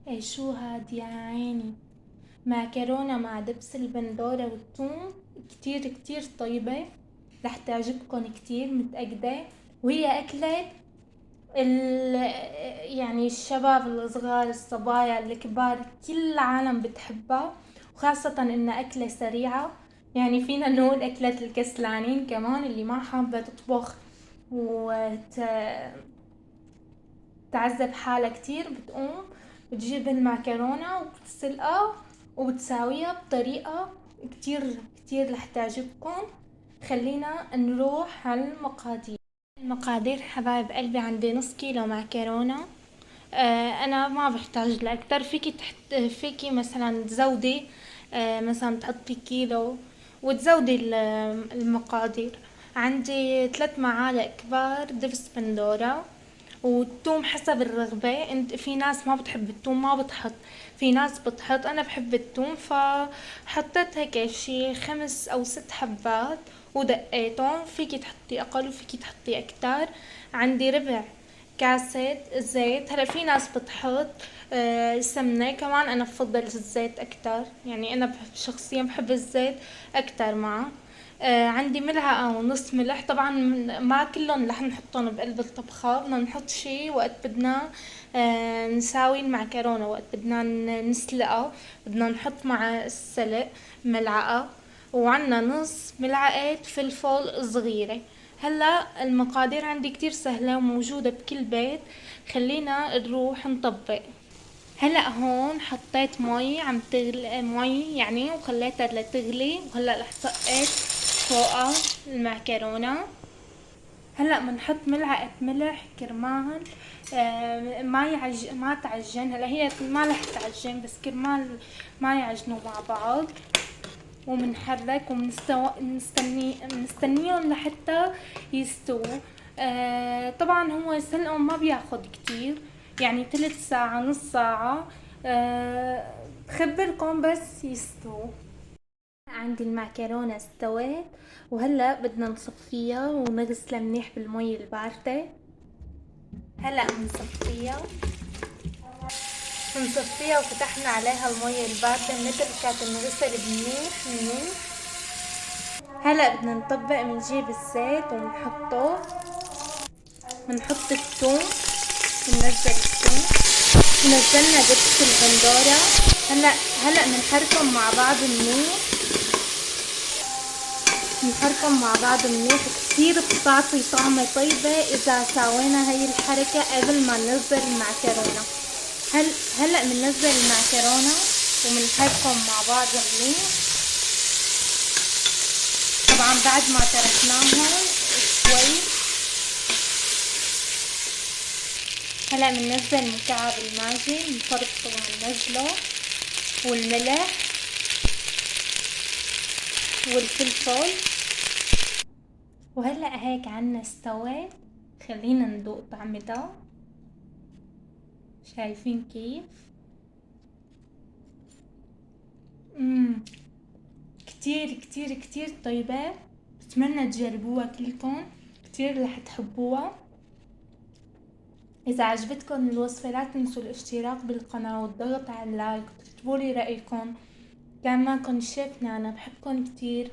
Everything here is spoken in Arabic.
إيه شو هاد يا عيني؟ معكرونة مع دبس البندورة والثوم، كتير كتير طيبة، رح تعجبكن كتير متأكدة. وهي أكلة ال يعني الشباب الصغار الصبايا الكبار كل العالم بتحبها، وخاصة إنها أكلة سريعة. يعني فينا نقول أكلة الكسلانين كمان، اللي ما حابة تطبخ وتعذب حالها كتير، بتقوم بتجيب المعكرونة وبتسلقها وبتساويها بطريقة كتير كتير رح تعجبكم. خلينا نروح على المقادير. المقادير حبايب قلبي، عندي نص كيلو معكرونة. انا ما بحتاج لاكتر، فيكي مثلا تزودي، مثلا تحطي كيلو وتزودي المقادير. عندي 3 معالق كبار دبس بندورة، والثوم حسب الرغبة. انت في ناس ما بتحب الثوم ما بتحط، في ناس بتحط. انا بحب الثوم فحطيت هيك شي 5 أو 6 حبات ودقيتهم. فيكي تحطي اقل وفيكي تحطي اكتر. عندي ربع كاسة زيت. هلا في ناس بتحط سمنة كمان، انا بفضل الزيت اكتر، يعني انا شخصيا بحب الزيت اكتر معه. عندي ملعقة ونص ملح. طبعا ما كلهم رح نحطهم بقلب الطبخة، بدنا نحط شي وقت بدنا نساوي المعكرونة، وقت بدنا نسلقها بدنا نحط مع السلق ملعقة. وعنا نص ملعقة فلفل صغيرة. هلا المقادير عندي كتير سهلة وموجودة بكل بيت. خلينا نروح نطبق. هلا هون حطيت مي عم تغلي، مي يعني، وخليتها لتغلي، وهلا رح سقيت فوقها المعكرونة. هلا بنحط ملعقة ملح كرمال ما تعجن. هلا هي ما رح تعجن، بس كرمال ما يعجنوا مع بعض. ومنحرك ومنستنيهم لحتى يستووا. طبعا هو سلقهم ما بياخد كتير، يعني 3 ساعة نص ساعة. بخبركم بس يستووا. عندي المعكرونة استوت، وهلا بدنا نصفيها ونغسلها منيح بالمي الباردة. هلا بنصفيها وفتحنا عليها المي الباردة، بنتركها تنغسل منيح منيح. هلا بدنا نطبق، بنجيب الزيت وبنحطه، بنحط الثوم، بننزل الثوم، نزلنا دبس البندورة. هلا بنحركهم مع بعض منيح، نحركهم مع بعض منيح. كتير بتعطي طعمة طيبة اذا سوينا هاي الحركة قبل ما ننزل المعكرونة. هلا بننزل المعكرونة وبنحركهم مع بعض منيح. طبعا بعد ما تركناهم شوي. هلا بننزل مكعب الماجي، بنفرفطه وبننزله، والملح والفلفل. وهلا هيك عنا استوت. خلينا ندوق طعمتها. شايفين كيف؟ مم. كتير كتير كتير طيبة. بتمنى تجربوها كلكم، كتير رح تحبوها. إذا عجبتكم الوصفة لا تنسوا الاشتراك بالقناة والضغط على اللايك، وتكتبولي رأيكم. كان معكم الشيف نانا، بحبكم كتير.